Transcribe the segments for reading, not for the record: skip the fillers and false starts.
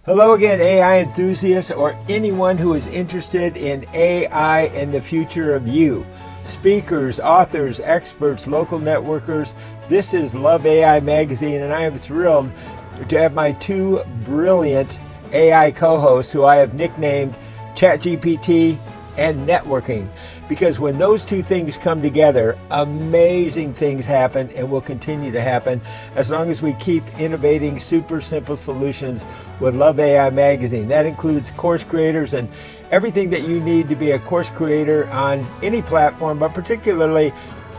Hello again, AI enthusiasts or anyone who is interested in AI and the future of you. Speakers, authors, experts, local networkers. This is Love AI Magazine, and I am thrilled to have my two brilliant AI co-hosts who I have nicknamed ChatGPT and networking, because when those two things come together, amazing things happen and will continue to happen as long as we keep innovating super simple solutions with Love AI Magazine. That includes course creators and everything that you need to be a course creator on any platform, but particularly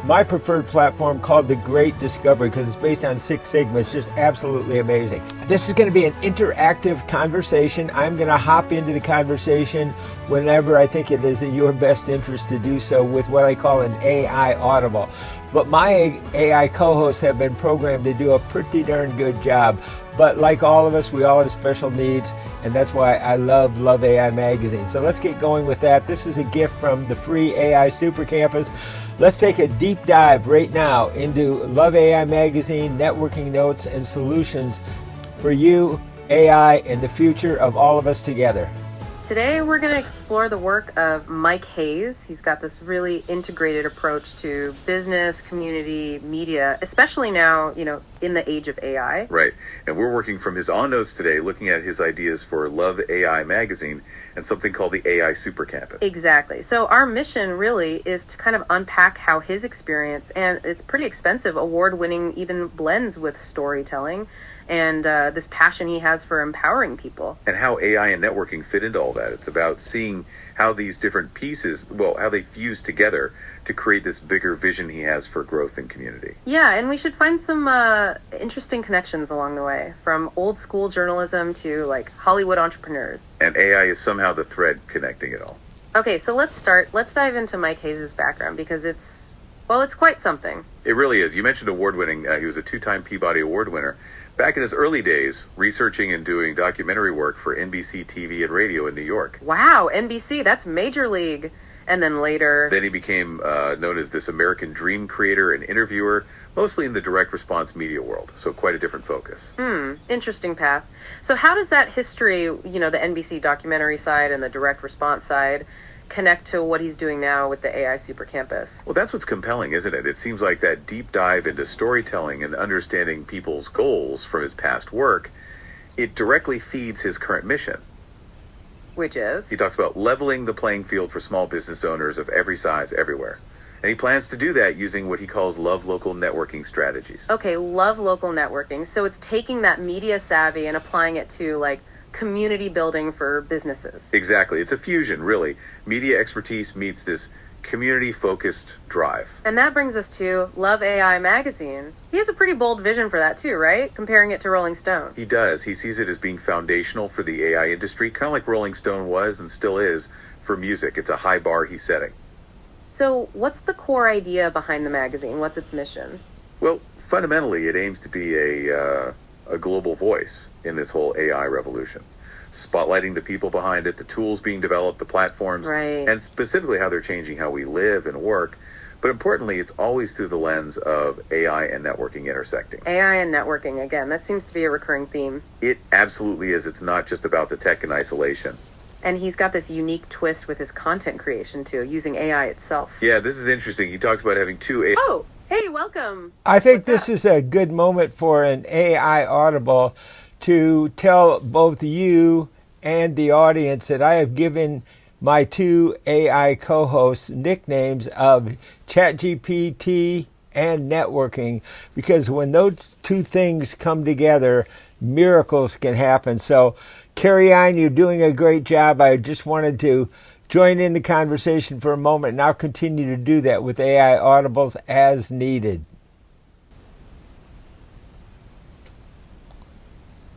my preferred platform called The Great Discovery, because it's based on Six Sigma. It's just absolutely amazing. This is going to be an interactive conversation. I'm going to hop into the conversation whenever I think it is in your best interest to do so with what I call an AI audible. But my AI co-hosts have been programmed to do a pretty darn good job. But like all of us, we all have special needs, and that's why I love AI Magazine. So let's get going with that. This is a gift from the free AI Super Campus. Let's take a deep dive right now into Love AI Magazine, networking notes, and solutions for you, AI, and the future of all of us together. Today we're going to explore the work of Mike Hayes. He's got this really integrated approach to business, community, media, especially now, in the age of AI. Right. And we're working from his on notes today, looking at his ideas for Love AI Magazine and something called the AI Super Campus. Exactly. So our mission really is to kind of unpack how his experience, and it's pretty expensive, award-winning, even blends with storytelling, and this passion he has for empowering people. And how AI and networking fit into all that. It's about seeing how these different pieces, how they fuse together to create this bigger vision he has for growth and community. Yeah, and we should find some interesting connections along the way, from old school journalism to like Hollywood entrepreneurs. And AI is somehow the thread connecting it all. Okay, so let's dive into Mike Hayes' background, because it's quite something. It really is. You mentioned award-winning. He was a 2-time Peabody Award winner. Back in his early days, researching and doing documentary work for NBC TV and radio in New York. Wow, NBC, that's major league. And then later... Then he became known as this American dream creator and interviewer, mostly in the direct response media world. So quite a different focus. Interesting path. So how does that history, the NBC documentary side and the direct response side, connect to what he's doing now with the AI Super Campus? Well, that's what's compelling, isn't it? It seems like that deep dive into storytelling and understanding people's goals from his past work, it directly feeds his current mission. Which is? He talks about leveling the playing field for small business owners of every size everywhere. And he plans to do that using what he calls Love Local networking strategies. Okay, Love Local networking. So it's taking that media savvy and applying it to community building for businesses. Exactly. It's a fusion, really. Media expertise meets this community-focused drive. And that brings us to Love AI Magazine. He has a pretty bold vision for that too, right? Comparing it to Rolling Stone. He does. He sees it as being foundational for the AI industry, kind of like Rolling Stone was and still is for music. It's a high bar he's setting. So what's the core idea behind the magazine? What's its mission? Well, fundamentally, it aims to be a global voice in this whole AI revolution, spotlighting the people behind it, the tools being developed, the platforms, right, and specifically how they're changing how we live and work. But importantly, it's always through the lens of AI and networking intersecting. AI and networking, again, that seems to be a recurring theme. It absolutely is. It's not just about the tech in isolation. And he's got this unique twist with his content creation too, using AI itself. Yeah, this is interesting. He talks about having two AI... Oh, hey, welcome. I think this is a good moment for an AI audible to tell both you and the audience that I have given my two AI co-hosts nicknames of ChatGPT and networking, because when those two things come together, miracles can happen. So carry on. You're doing a great job. I just wanted to join in the conversation for a moment, and I'll continue to do that with AI audibles as needed.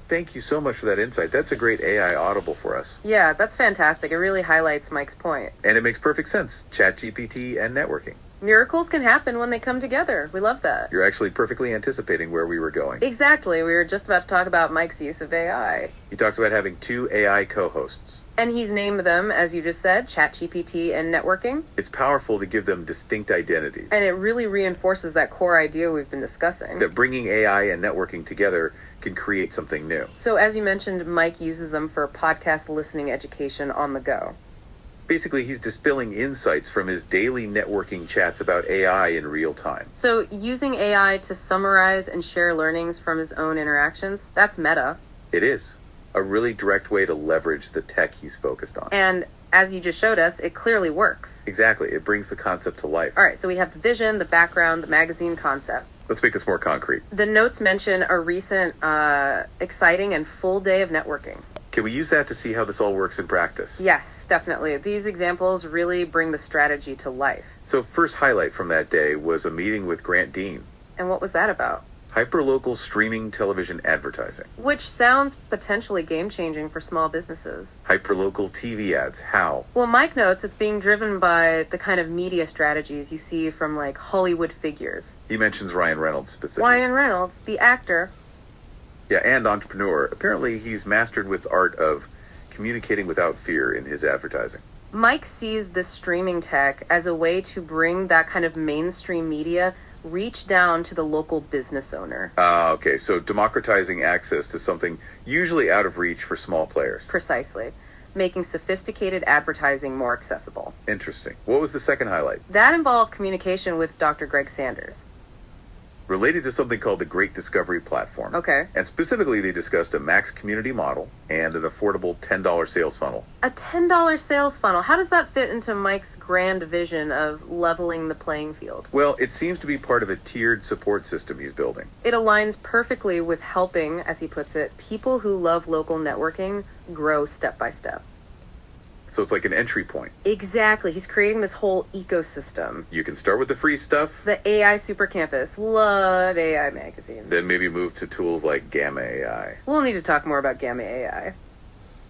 Thank you so much for that insight. That's a great AI audible for us. Yeah, that's fantastic. It really highlights Mike's point. And it makes perfect sense. ChatGPT and networking. Miracles can happen when they come together. We love that. You're actually perfectly anticipating where we were going. Exactly. We were just about to talk about Mike's use of AI. He talks about having 2 AI co-hosts. And he's named them, as you just said, ChatGPT and networking. It's powerful to give them distinct identities. And it really reinforces that core idea we've been discussing. That bringing AI and networking together can create something new. So as you mentioned, Mike uses them for podcast listening education on the go. Basically, he's distilling insights from his daily networking chats about AI in real time. So using AI to summarize and share learnings from his own interactions, that's meta. It is a really direct way to leverage the tech he's focused on. And as you just showed us, it clearly works. Exactly. It brings the concept to life. All right, so we have the vision, the background, the magazine concept. Let's make this more concrete. The notes mention a recent, exciting and full day of networking. Can we use that to see how this all works in practice? Yes, definitely. These examples really bring the strategy to life. So first highlight from that day was a meeting with Grant Dean. And what was that about? Hyperlocal streaming television advertising. Which sounds potentially game-changing for small businesses. Hyperlocal TV ads. How? Well, Mike notes it's being driven by the kind of media strategies you see from, like, Hollywood figures. He mentions Ryan Reynolds specifically. Ryan Reynolds, the actor. Yeah, and entrepreneur. Apparently, he's mastered with the art of communicating without fear in his advertising. Mike sees the streaming tech as a way to bring that kind of mainstream media reach down to the local business owner. Okay, so democratizing access to something usually out of reach for small players. Precisely. Making sophisticated advertising more accessible. Interesting. What was the second highlight? That involved communication with Dr. Greg Sanders. Related to something called the Great Discovery Platform. Okay. And specifically, they discussed a max community model and an affordable $10 sales funnel. A $10 sales funnel. How does that fit into Mike's grand vision of leveling the playing field? Well, it seems to be part of a tiered support system he's building. It aligns perfectly with helping, as he puts it, people who love local networking grow step by step. So it's like an entry point. Exactly. He's creating this whole ecosystem. You can start with the free stuff. The AI Super Campus. Love AI magazine. Then maybe move to tools like Gamma AI. We'll need to talk more about Gamma AI.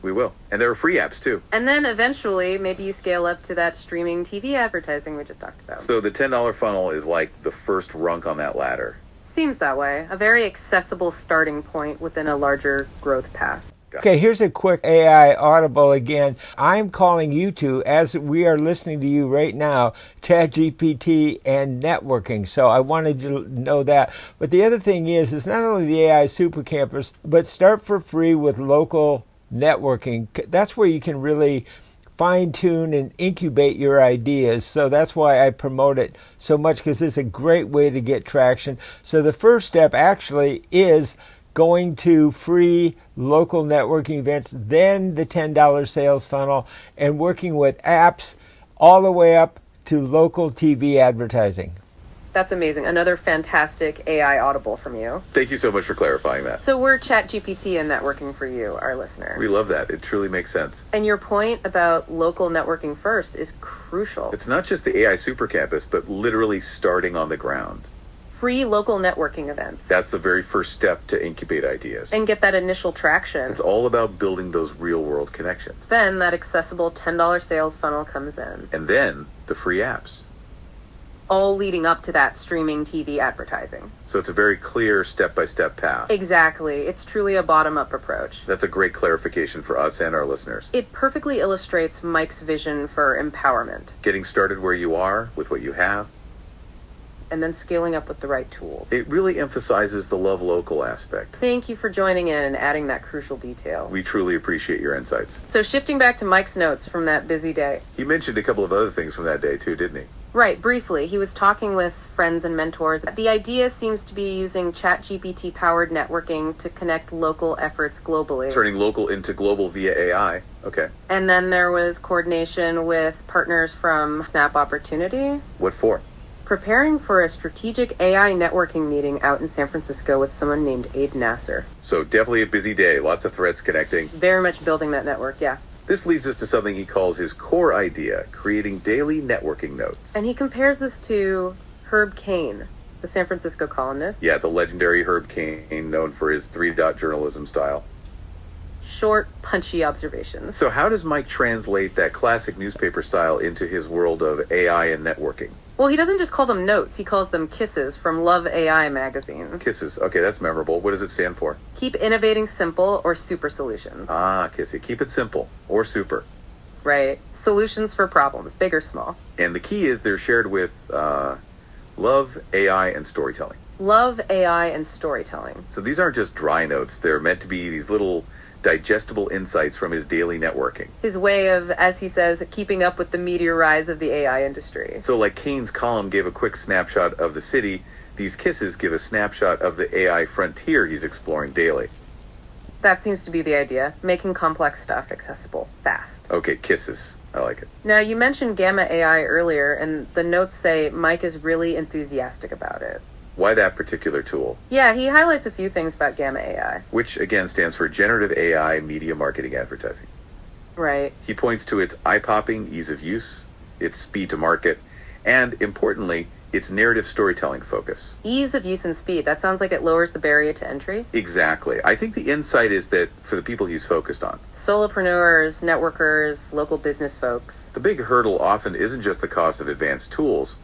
We will. And there are free apps too. And then eventually, maybe you scale up to that streaming TV advertising we just talked about. So the $10 funnel is like the first rung on that ladder. Seems that way. A very accessible starting point within a larger growth path. Okay, here's a quick AI audible again. I'm calling you two, as we are listening to you right now, ChatGPT and networking. So I wanted you to know that. But the other thing is not only the AI Super Campus, but start for free with local networking. That's where you can really fine-tune and incubate your ideas. So that's why I promote it so much, because it's a great way to get traction. So the first step actually is going to free local networking events, then the $10 sales funnel, and working with apps all the way up to local TV advertising. That's amazing. Another fantastic AI audible from you. Thank you so much for clarifying that. So we're ChatGPT and networking for you, our listener. We love that. It truly makes sense. And your point about local networking first is crucial. It's not just the AI Super Campus, but literally starting on the ground. Free local networking events. That's the very first step to incubate ideas. And get that initial traction. It's all about building those real-world connections. Then that accessible $10 sales funnel comes in. And then the free apps. All leading up to that streaming TV advertising. So it's a very clear step-by-step path. Exactly. It's truly a bottom-up approach. That's a great clarification for us and our listeners. It perfectly illustrates Mike's vision for empowerment. Getting started where you are with what you have. And then scaling up with the right tools. It really emphasizes the love local aspect. Thank you for joining in and adding that crucial detail. We truly appreciate your insights. So shifting back to Mike's notes from that busy day. He mentioned a couple of other things from that day too, didn't he? Right, briefly. He was talking with friends and mentors. The idea seems to be using ChatGPT-powered networking to connect local efforts globally. Turning local into global via AI. Okay. And then there was coordination with partners from Snap Opportunity. What for? Preparing for a strategic AI networking meeting out in San Francisco with someone named Abe Nasser. So definitely a busy day. Lots of threads connecting. Very much building that network, yeah. This leads us to something he calls his core idea, creating daily networking notes. And he compares this to Herb Caen, the San Francisco columnist. Yeah, the legendary Herb Caen, known for his three-dot journalism style. Short, punchy observations. So how does Mike translate that classic newspaper style into his world of AI and networking? Well, he doesn't just call them notes. He calls them kisses from Love AI magazine. Kisses. Okay, that's memorable. What does it stand for? Keep innovating simple or super solutions. Ah, Kissy. Keep it simple or super. Right. Solutions for problems, big or small. And the key is they're shared with love, AI, and storytelling. Love AI and storytelling. So these aren't just dry notes. They're meant to be these little digestible insights from his daily networking. His way of, as he says, keeping up with the meteor rise of the AI industry. So like Kane's column gave a quick snapshot of the city, these kisses give a snapshot of the AI frontier he's exploring daily. That seems to be the idea, making complex stuff accessible fast. Okay, kisses. I like it. Now, you mentioned Gamma AI earlier, and the notes say Mike is really enthusiastic about it. Why that particular tool? Yeah, he highlights a few things about Gamma AI. Which again stands for Generative AI Media Marketing Advertising. Right. He points to its eye-popping ease of use, its speed to market, and importantly, its narrative storytelling focus. Ease of use and speed. That sounds like it lowers the barrier to entry. Exactly. I think the insight is that for the people he's focused on. Solopreneurs, networkers, local business folks. The big hurdle often isn't just the cost of advanced tools,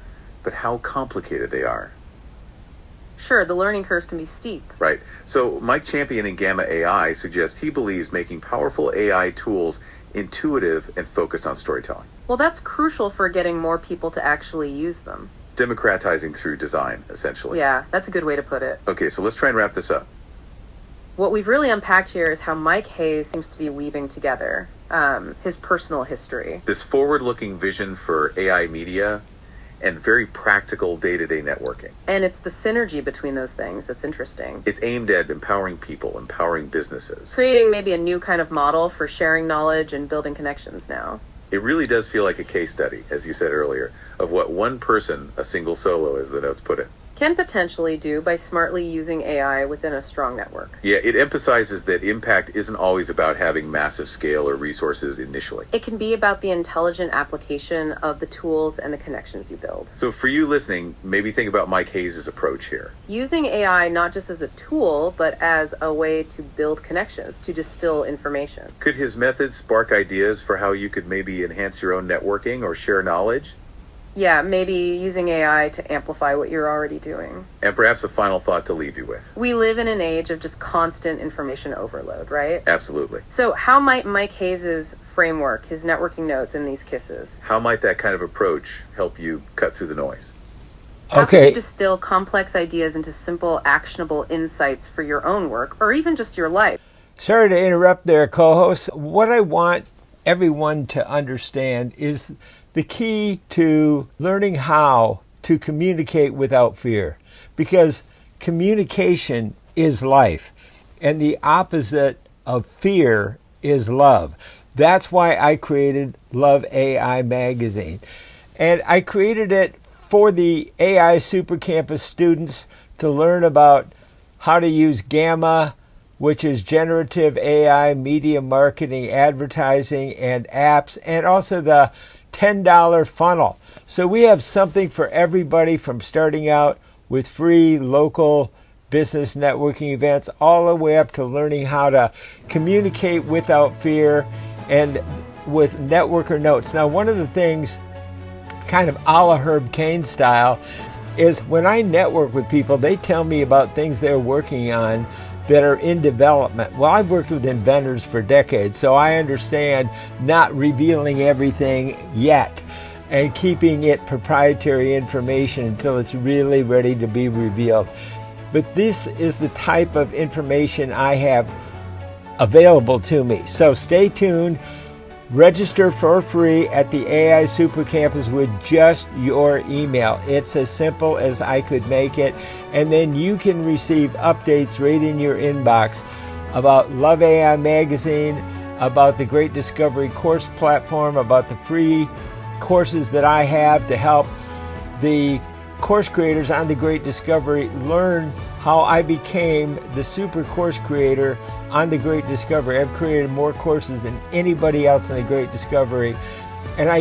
but how complicated they are. Sure, the learning curves can be steep. Right. So Mike Champion in Gamma AI suggests he believes making powerful AI tools intuitive and focused on storytelling. Well, that's crucial for getting more people to actually use them. Democratizing through design, essentially. Yeah, that's a good way to put it. Okay, so let's try and wrap this up. What we've really unpacked here is how Mike Hayes seems to be weaving together his personal history. This forward-looking vision for AI media and very practical day-to-day networking. And it's the synergy between those things that's interesting. It's aimed at empowering people, empowering businesses. Creating maybe a new kind of model for sharing knowledge and building connections now. It really does feel like a case study, as you said earlier, of what one person, a single solo, as the notes put it, can potentially do by smartly using AI within a strong network. Yeah, it emphasizes that impact isn't always about having massive scale or resources initially. It can be about the intelligent application of the tools and the connections you build. So for you listening, maybe think about Mike Hayes' approach here. Using AI not just as a tool, but as a way to build connections, to distill information. Could his methods spark ideas for how you could maybe enhance your own networking or share knowledge? Yeah, maybe using AI to amplify what you're already doing. And perhaps a final thought to leave you with. We live in an age of just constant information overload, right? Absolutely. So how might Mike Hayes' framework, his networking notes, and these kisses, how might that kind of approach help you cut through the noise? How can you distill complex ideas into simple, actionable insights for your own work, or even just your life? Sorry to interrupt there, co-host. What I want everyone to understand is the key to learning how to communicate without fear, because communication is life, and the opposite of fear is love. That's why I created Love AI magazine, and I created it for the AI Super Campus students to learn about how to use Gamma, which is generative AI media marketing, advertising, and apps, and also the $10 funnel. So we have something for everybody, from starting out with free local business networking events all the way up to learning how to communicate without fear and with networker notes. Now, one of the things, kind of a la Herb Cain style, is when I network with people, they tell me about things they're working on that are in development. Well, I've worked with inventors for decades, so I understand not revealing everything yet and keeping it proprietary information until it's really ready to be revealed. But this is the type of information I have available to me. So stay tuned. Register for free at the AI Super Campus with just your email. It's as simple as I could make it. And then you can receive updates right in your inbox about Love AI magazine, about the Great Discovery course platform, about the free courses that I have to help the course creators on the Great Discovery learn how I became the super course creator on the Great Discovery. I've created more courses than anybody else in the Great Discovery, and I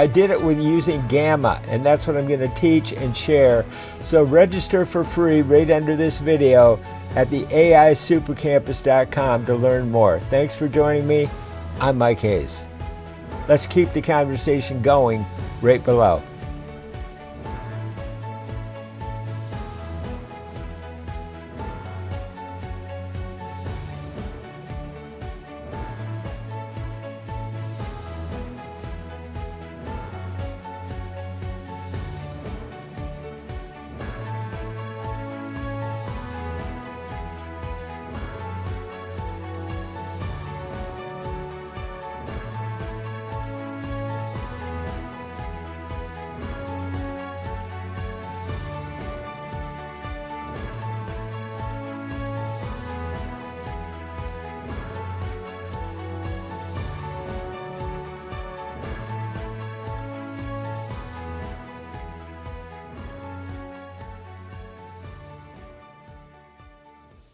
did it with using Gamma, and that's what I'm going to teach and share. So register for free right under this video at the AISupercampus.com to learn more. Thanks for joining me. I'm Mike Hayes. Let's keep the conversation going right below.